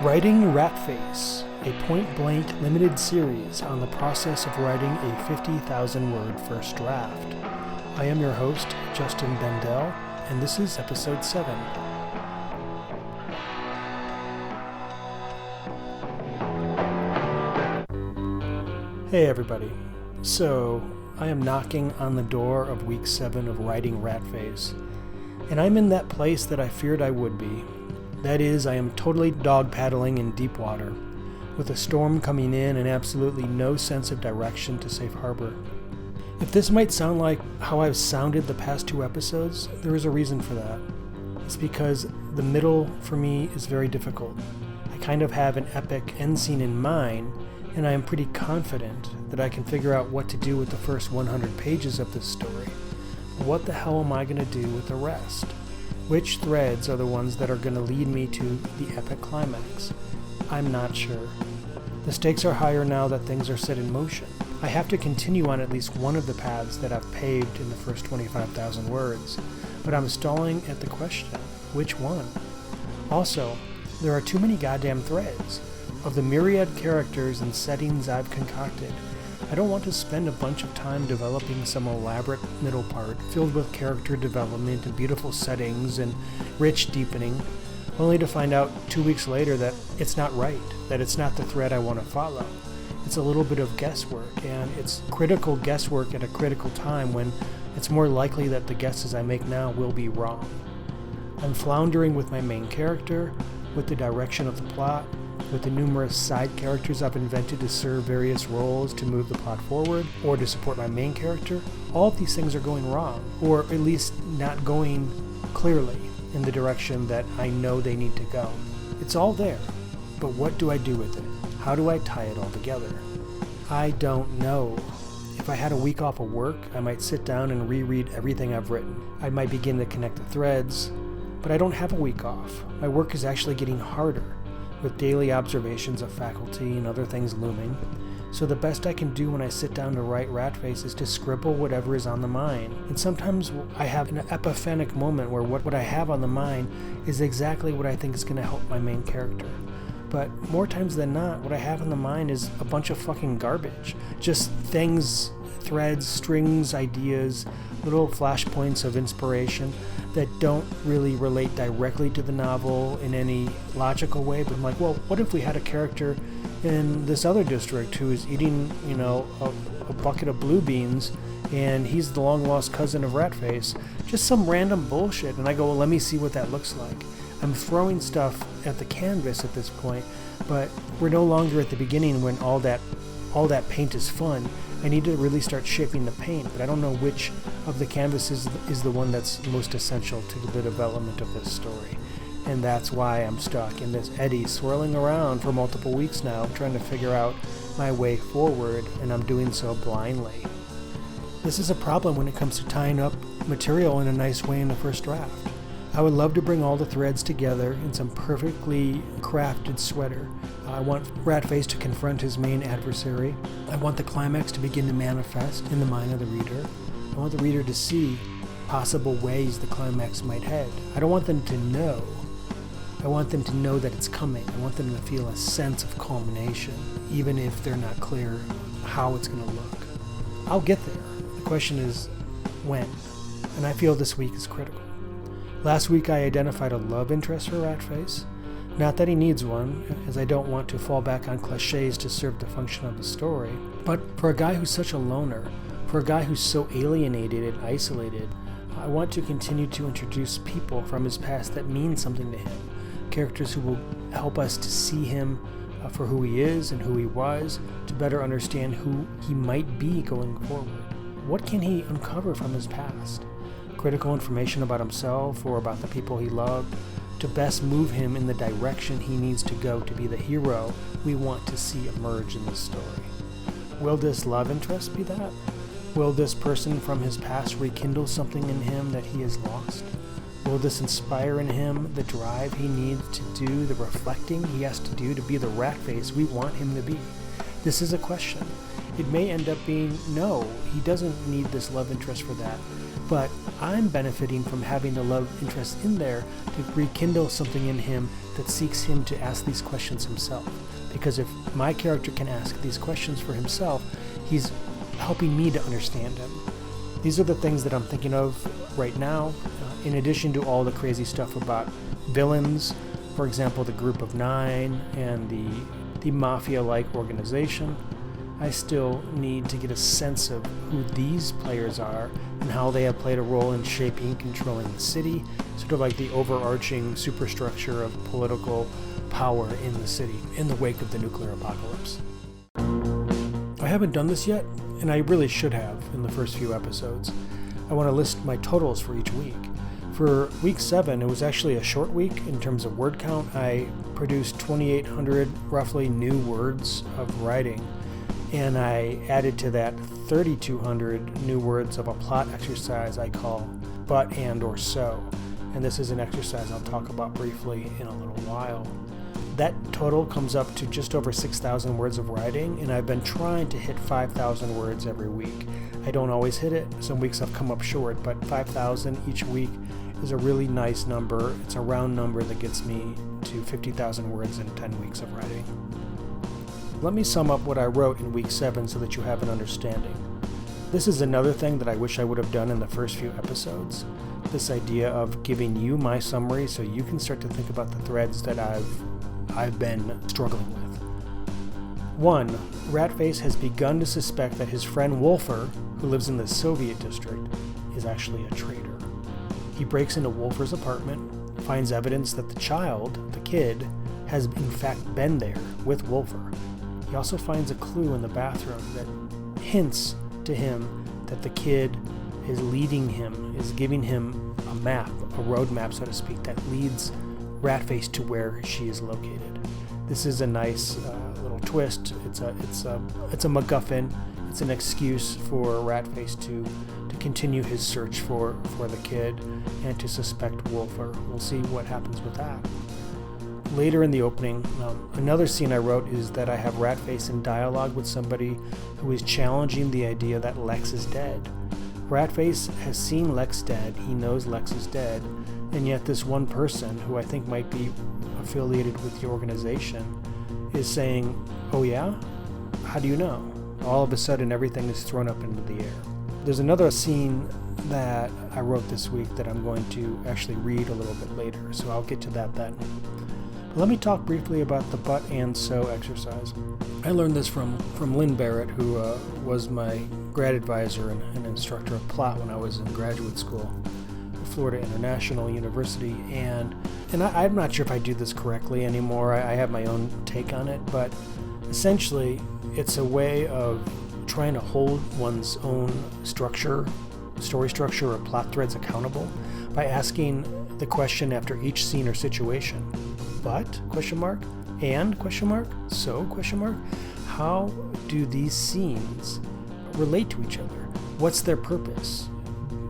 Writing Ratface, a point-blank limited series on the process of writing a 50,000-word first draft. I am your host, Justin Bendell, and this is episode 7. Hey everybody. So, I am knocking on the door of week 7 of writing Ratface, and I'm in that place that I feared I would be. That is, I am totally dog paddling in deep water, with a storm coming in and absolutely no sense of direction to safe harbor. If this might sound like how I've sounded the past 2 episodes, there is a reason for that. It's because the middle for me is very difficult. I kind of have an epic end scene in mind, and I am pretty confident that I can figure out what to do with the first 100 pages of this story. But what the hell am I going to do with the rest? Which threads are the ones that are going to lead me to the epic climax? I'm not sure. The stakes are higher now that things are set in motion. I have to continue on at least one of the paths that I've paved in the first 25,000 words, but I'm stalling at the question, which one? Also, there are too many goddamn threads. Of the myriad characters and settings I've concocted, I don't want to spend a bunch of time developing some elaborate middle part filled with character development and beautiful settings and rich deepening, only to find out 2 weeks later that it's not right, that it's not the thread I want to follow. It's a little bit of guesswork, and it's critical guesswork at a critical time when it's more likely that the guesses I make now will be wrong. I'm floundering with my main character, with the direction of the plot, with the numerous side characters I've invented to serve various roles to move the plot forward, or to support my main character. All of these things are going wrong, or at least not going clearly in the direction that I know they need to go. It's all there, but what do I do with it? How do I tie it all together? I don't know. If I had a week off of work, I might sit down and reread everything I've written. I might begin to connect the threads, but I don't have a week off. My work is actually getting harder, with daily observations of faculty and other things looming. So the best I can do when I sit down to write Ratface is to scribble whatever is on the mind. And sometimes I have an epiphanic moment where what I have on the mind is exactly what I think is going to help my main character. But more times than not, what I have on the mind is a bunch of fucking garbage. Just things, threads, strings, ideas, little flashpoints of inspiration that don't really relate directly to the novel in any logical way. But I'm like, well, what if we had a character in this other district who is eating, a bucket of blue beans, and he's the long-lost cousin of Ratface? Just some random bullshit. And I go, well, let me see what that looks like. I'm throwing stuff at the canvas at this point, but we're no longer at the beginning when all that paint is fun. I need to really start shaping the paint, but I don't know which of the canvases is the one that's most essential to the development of this story. And that's why I'm stuck in this eddy swirling around for multiple weeks now, trying to figure out my way forward, and I'm doing so blindly. This is a problem when it comes to tying up material in a nice way in the first draft. I would love to bring all the threads together in some perfectly crafted sweater. I want Ratface to confront his main adversary. I want the climax to begin to manifest in the mind of the reader. I want the reader to see possible ways the climax might head. I don't want them to know. I want them to know that it's coming. I want them to feel a sense of culmination, even if they're not clear how it's going to look. I'll get there. The question is, when? And I feel this week is critical. Last week I identified a love interest for Ratface. Not that he needs one, as I don't want to fall back on cliches to serve the function of the story, but for a guy who's such a loner, for a guy who's so alienated and isolated, I want to continue to introduce people from his past that mean something to him, characters who will help us to see him for who he is and who he was, to better understand who he might be going forward. What can he uncover from his past? Critical information about himself or about the people he loved, to best move him in the direction he needs to go to be the hero we want to see emerge in this story. Will this love interest be that? Will this person from his past rekindle something in him that he has lost? Will this inspire in him the drive he needs to do, the reflecting he has to do to be the Ratface we want him to be? This is a question. It may end up being no, he doesn't need this love interest for that. but I'm benefiting from having the love interest in there to rekindle something in him that seeks him to ask these questions himself. Because if my character can ask these questions for himself, he's helping me to understand him. These are the things that I'm thinking of right now, in addition to all the crazy stuff about villains, for example, the Group of Nine and the mafia-like organization. I still need to get a sense of who these players are and how they have played a role in shaping and controlling the city, sort of like the overarching superstructure of political power in the city in the wake of the nuclear apocalypse. I haven't done this yet, and I really should have in the first few episodes. I want to list my totals for each week. For week 7, it was actually a short week in terms of word count. I produced 2,800 roughly new words of writing, and I added to that 3,200 new words of a plot exercise I call but, and, or so. And this is an exercise I'll talk about briefly in a little while. That total comes up to just over 6,000 words of writing, and I've been trying to hit 5,000 words every week. I don't always hit it. Some weeks I've come up short, but 5,000 each week is a really nice number. It's a round number that gets me to 50,000 words in 10 weeks of writing. Let me sum up what I wrote in week 7 so that you have an understanding. This is another thing that I wish I would have done in the first few episodes. This idea of giving you my summary so you can start to think about the threads that I've been struggling with. 1. Ratface has begun to suspect that his friend Wolfer, who lives in the Soviet district, is actually a traitor. He breaks into Wolfer's apartment, finds evidence that the child, the kid, has in fact been there with Wolfer. He also finds a clue in the bathroom that hints to him that the kid is leading him, is giving him a map, a road map, so to speak, that leads Ratface to where she is located. This is a nice little twist. It's a MacGuffin. It's an excuse for Ratface to continue his search for the kid and to suspect Wolfer. We'll see what happens with that. Later in the opening, another scene I wrote is that I have Ratface in dialogue with somebody who is challenging the idea that Lex is dead. Ratface has seen Lex dead, he knows Lex is dead, and yet this one person, who I think might be affiliated with the organization, is saying, "Oh yeah? How do you know?" All of a sudden everything is thrown up into the air. There's another scene that I wrote this week that I'm going to actually read a little bit later, so I'll get to that then. But let me talk briefly about the but and so exercise. I learned this from Lynn Barrett, who was my grad advisor and instructor of plot when I was in graduate school at Florida International University. And I'm not sure if I do this correctly anymore. I have my own take on it, but essentially it's a way of trying to hold one's own structure, story structure or plot threads accountable by asking the question after each scene or situation. But, question mark, and, question mark, so, question mark, how do these scenes relate to each other? What's their purpose?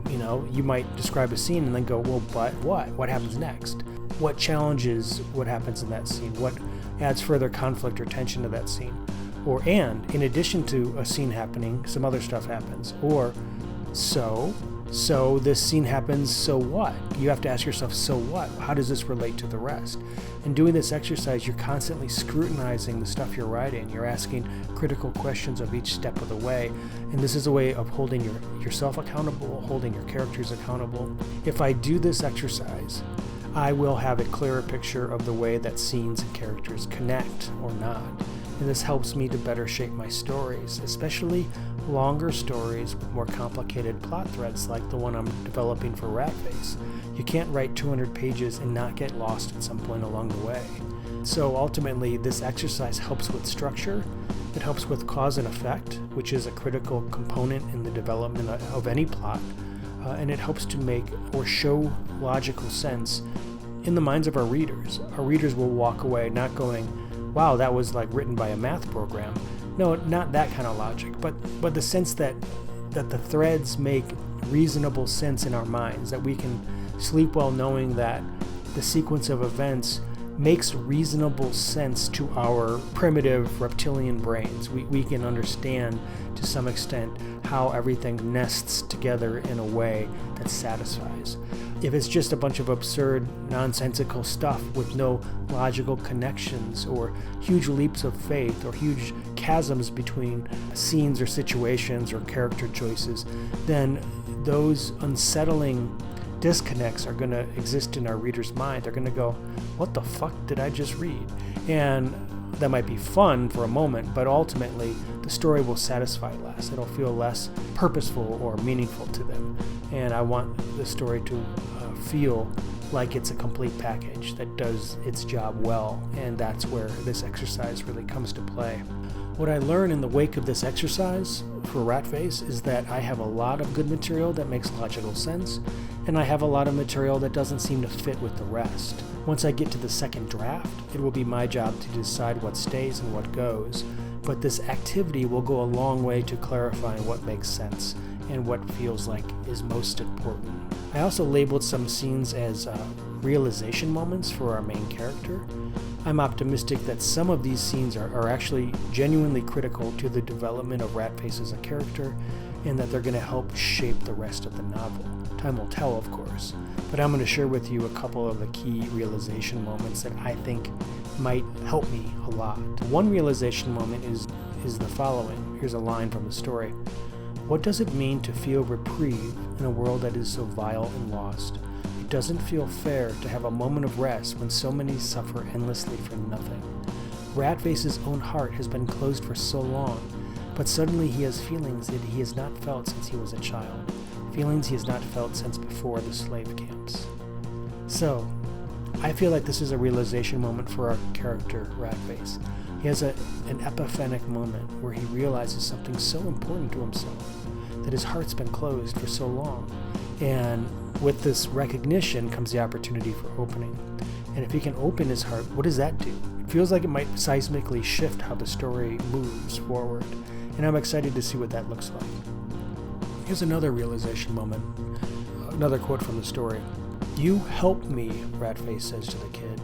You know, you might describe a scene and then go, well, but what? What happens next? What challenges what happens in that scene? What adds further conflict or tension to that scene? Or, and, in addition to a scene happening, some other stuff happens. Or, so this scene happens, so what? You have to ask yourself, so what? How does this relate to the rest? In doing this exercise, you're constantly scrutinizing the stuff you're writing. You're asking critical questions of each step of the way. And this is a way of holding yourself accountable, holding your characters accountable. If I do this exercise, I will have a clearer picture of the way that scenes and characters connect or not. And this helps me to better shape my stories, especially longer stories with more complicated plot threads like the one I'm developing for Ratface. You can't write 200 pages and not get lost at some point along the way. So ultimately, this exercise helps with structure. It helps with cause and effect, which is a critical component in the development of any plot. And it helps to make or show logical sense in the minds of our readers. Our readers will walk away not going, wow, that was like written by a math program. No, not that kind of logic, but the sense that the threads make reasonable sense in our minds, that we can sleep well knowing that the sequence of events makes reasonable sense to our primitive reptilian brains. We can understand to some extent how everything nests together in a way that satisfies. If it's just a bunch of absurd, nonsensical stuff with no logical connections or huge leaps of faith or huge chasms between scenes or situations or character choices, then those unsettling disconnects are going to exist in our reader's mind. They're going to go, what the fuck did I just read? And that might be fun for a moment, but ultimately the story will satisfy less. It'll feel less purposeful or meaningful to them. And I want the story to feel like it's a complete package that does its job well, and that's where this exercise really comes to play. What I learn in the wake of this exercise for Ratface is that I have a lot of good material that makes logical sense, and I have a lot of material that doesn't seem to fit with the rest. Once I get to the second draft, it will be my job to decide what stays and what goes, but this activity will go a long way to clarifying what makes sense and what feels like is most important. I also labeled some scenes as realization moments for our main character. I'm optimistic that some of these scenes are actually genuinely critical to the development of Ratface as a character, and that they're going to help shape the rest of the novel. Time will tell, of course, but I'm going to share with you a couple of the key realization moments that I think might help me a lot. One realization moment is the following. Here's a line from the story. What does it mean to feel reprieve in a world that is so vile and lost? It doesn't feel fair to have a moment of rest when so many suffer endlessly for nothing. Ratface's own heart has been closed for so long, but suddenly he has feelings that he has not felt since he was a child, feelings he has not felt since before the slave camps. So, I feel like this is a realization moment for our character, Ratface. He has an epiphanic moment where he realizes something so important to himself, that his heart's been closed for so long. And with this recognition comes the opportunity for opening. And if he can open his heart, what does that do? It feels like it might seismically shift how the story moves forward. And I'm excited to see what that looks like. Here's another realization moment, another quote from the story. You helped me, Ratface says to the kid.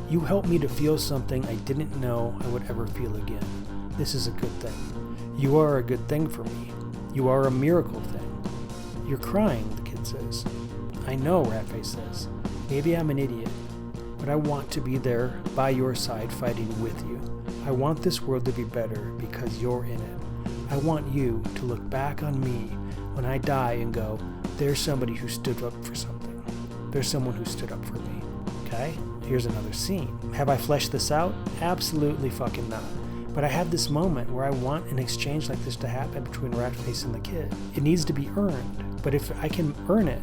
You helped me to feel something I didn't know I would ever feel again. This is a good thing. You are a good thing for me. You are a miracle thing. You're crying, the kid says. I know, Ratface says. Maybe I'm an idiot, but I want to be there by your side fighting with you. I want this world to be better because you're in it. I want you to look back on me when I die and go, there's somebody who stood up for something. There's someone who stood up for me. Okay? Here's another scene. Have I fleshed this out? Absolutely fucking not. But I have this moment where I want an exchange like this to happen between Ratface and the kid. It needs to be earned. But if I can earn it,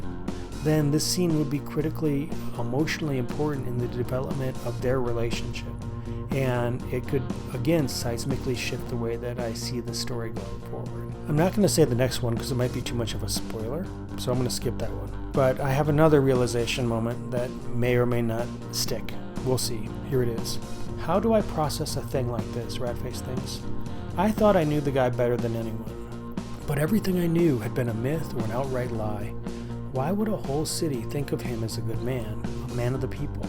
then this scene would be critically, emotionally important in the development of their relationship. And it could, again, seismically shift the way that I see the story going forward. I'm not going to say the next one because it might be too much of a spoiler, so I'm going to skip that one. But I have another realization moment that may or may not stick. We'll see. Here it is. How do I process a thing like this, Ratface thinks? I thought I knew the guy better than anyone. But everything I knew had been a myth or an outright lie. Why would a whole city think of him as a good man, a man of the people,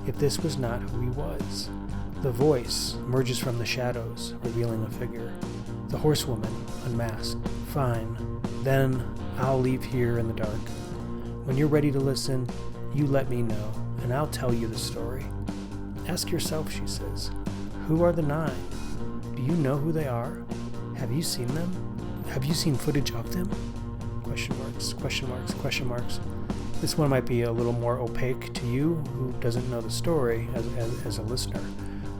if this was not who he was? The voice emerges from the shadows, revealing a figure. The horsewoman, unmasked. Fine. Then I'll leave here in the dark. When you're ready to listen, you let me know, and I'll tell you the story. Ask yourself, she says, who are the 9? Do you know who they are? Have you seen them? Have you seen footage of them? Question marks, question marks, question marks. This one might be a little more opaque to you who doesn't know the story as a listener.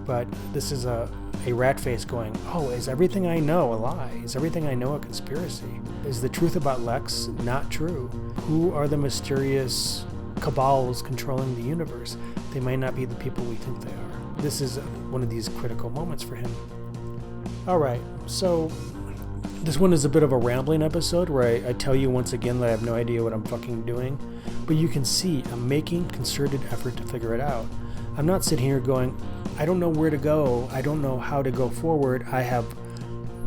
But this is a Ratface going, oh, is everything I know a lie? Is everything I know a conspiracy? Is the truth about Lex not true? Who are the mysterious cabals controlling the universe? They might not be the people we think they are. This is one of these critical moments for him. All right, so this one is a bit of a rambling episode where I tell you once again that I have no idea what I'm fucking doing, but you can see I'm making concerted effort to figure it out. I'm not sitting here going, I don't know where to go. I don't know how to go forward. I have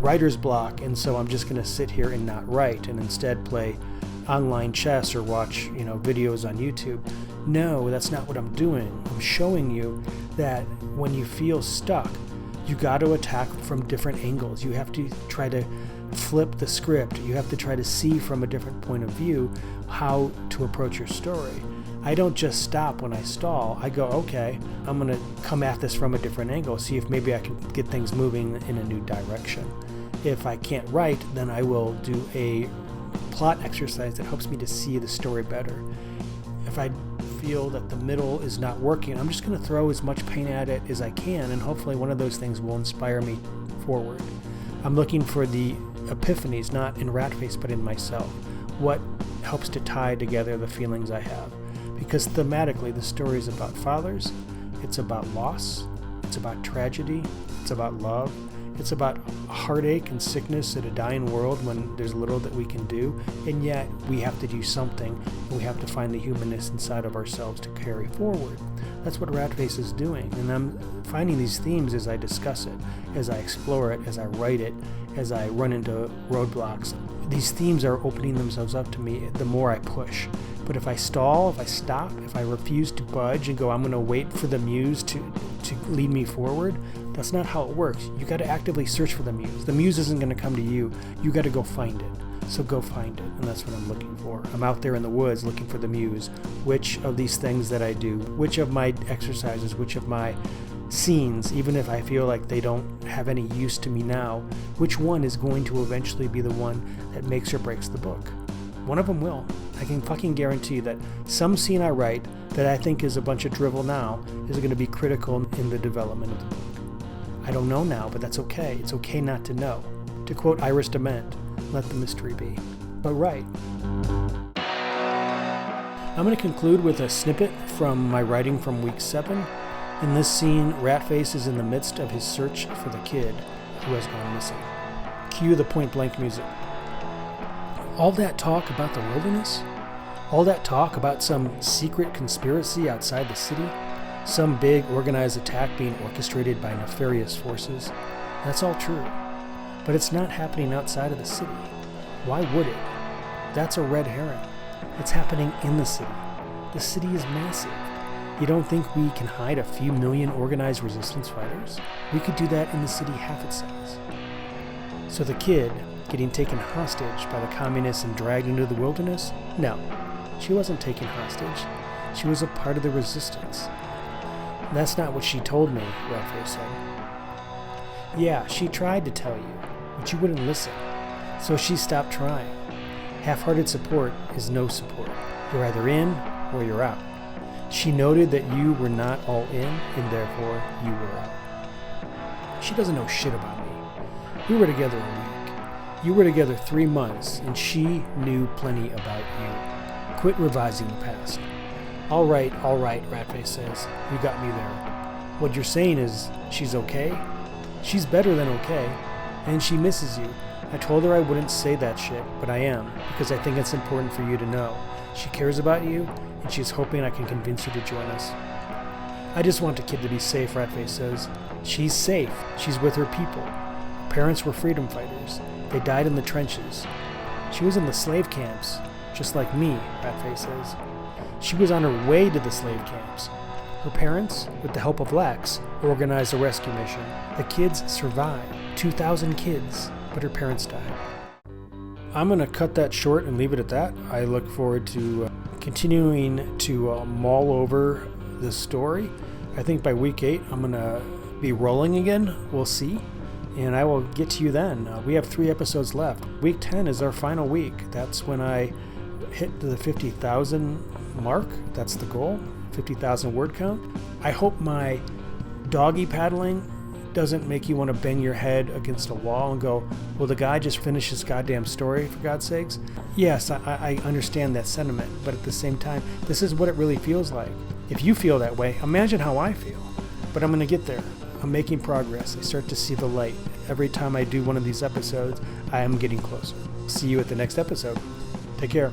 writer's block, and so I'm just going to sit here and not write and instead play online chess or watch, videos on YouTube. No, that's not what I'm doing. I'm showing you that when you feel stuck, You got to attack from different angles. You have to try to flip the script. You have to try to see from a different point of view how to approach your story. I don't just stop when I stall. I go, okay, I'm going to come at this from a different angle, see if maybe I can get things moving in a new direction. If I can't write, then I will do a plot exercise that helps me to see the story better. If I feel that the middle is not working, I'm just going to throw as much paint at it as I can, and hopefully one of those things will inspire me forward. I'm looking for the epiphanies, not in Ratface, but in myself. What helps to tie together the feelings I have? Because thematically, the story is about fathers, it's about loss, it's about tragedy, it's about love, it's about heartache and sickness in a dying world when there's little that we can do, and yet we have to do something, and we have to find the humanness inside of ourselves to carry forward. That's what Ratface is doing, and I'm finding these themes as I discuss it, as I explore it, as I write it, as I run into roadblocks. These themes are opening themselves up to me the more I push. But if I stall, if I stop, if I refuse to budge and go, I'm going to wait for the muse to lead me forward, that's not how it works. You got to actively search for the muse. The muse isn't going to come to you. You got to go find it. So go find it, and that's what I'm looking for. I'm out there in the woods looking for the muse. Which of these things that I do, which of my exercises, which of my scenes, even if I feel like they don't have any use to me now, which one is going to eventually be the one that makes or breaks the book? One of them will. I can fucking guarantee that some scene I write that I think is a bunch of drivel now is going to be critical in the development of the book. I don't know now, but that's okay. It's okay not to know. To quote Iris Dement, let the mystery be. But right. I'm going to conclude with a snippet from my writing from week 7. In this scene, Ratface is in the midst of his search for the kid who has gone missing. Cue the point-blank music. All that talk about the wilderness? All that talk about some secret conspiracy outside the city? Some big organized attack being orchestrated by nefarious forces? That's all true. But it's not happening outside of the city. Why would it? That's a red herring. It's happening in the city. The city is massive. You don't think we can hide a few million organized resistance fighters? We could do that in the city half its size. So the kid getting taken hostage by the communists and dragged into the wilderness? No, she wasn't taken hostage. She was a part of the resistance. That's not what she told me, Ratface said. Yeah, she tried to tell you, but you wouldn't listen. So she stopped trying. Half-hearted support is no support. You're either in or you're out. She noted that you were not all in, and therefore you were out. She doesn't know shit about me. We were together a week. You were together 3 months, and she knew plenty about you. Quit revising the past. All right, Ratface says. You got me there. What you're saying is she's okay? She's better than okay, and she misses you. I told her I wouldn't say that shit, but I am, because I think it's important for you to know. She cares about you, and she's hoping I can convince you to join us. I just want the kid to be safe, Ratface says. She's safe. She's with her people. Her parents were freedom fighters. They died in the trenches. She was in the slave camps, just like me, Ratface says. She was on her way to the slave camps. Her parents, with the help of Lex, organized a rescue mission. The kids survived. 2,000 kids, but her parents died. I'm going to cut that short and leave it at that. I look forward to continuing to mull over this story. I think by week 8, I'm going to be rolling again. We'll see. And I will get to you then. We have 3 episodes left. Week 10 is our final week. That's when I hit the 50,000 mark. That's the goal. 50,000 word count. I hope my doggy paddling doesn't make you want to bang your head against a wall and go, well, the guy just finished his goddamn story, for God's sakes. Yes, I understand that sentiment, but at the same time, this is what it really feels like. If you feel that way, imagine how I feel. But I'm going to get there. I'm making progress. I start to see the light. Every time I do one of these episodes, I am getting closer. See you at the next episode. Take care.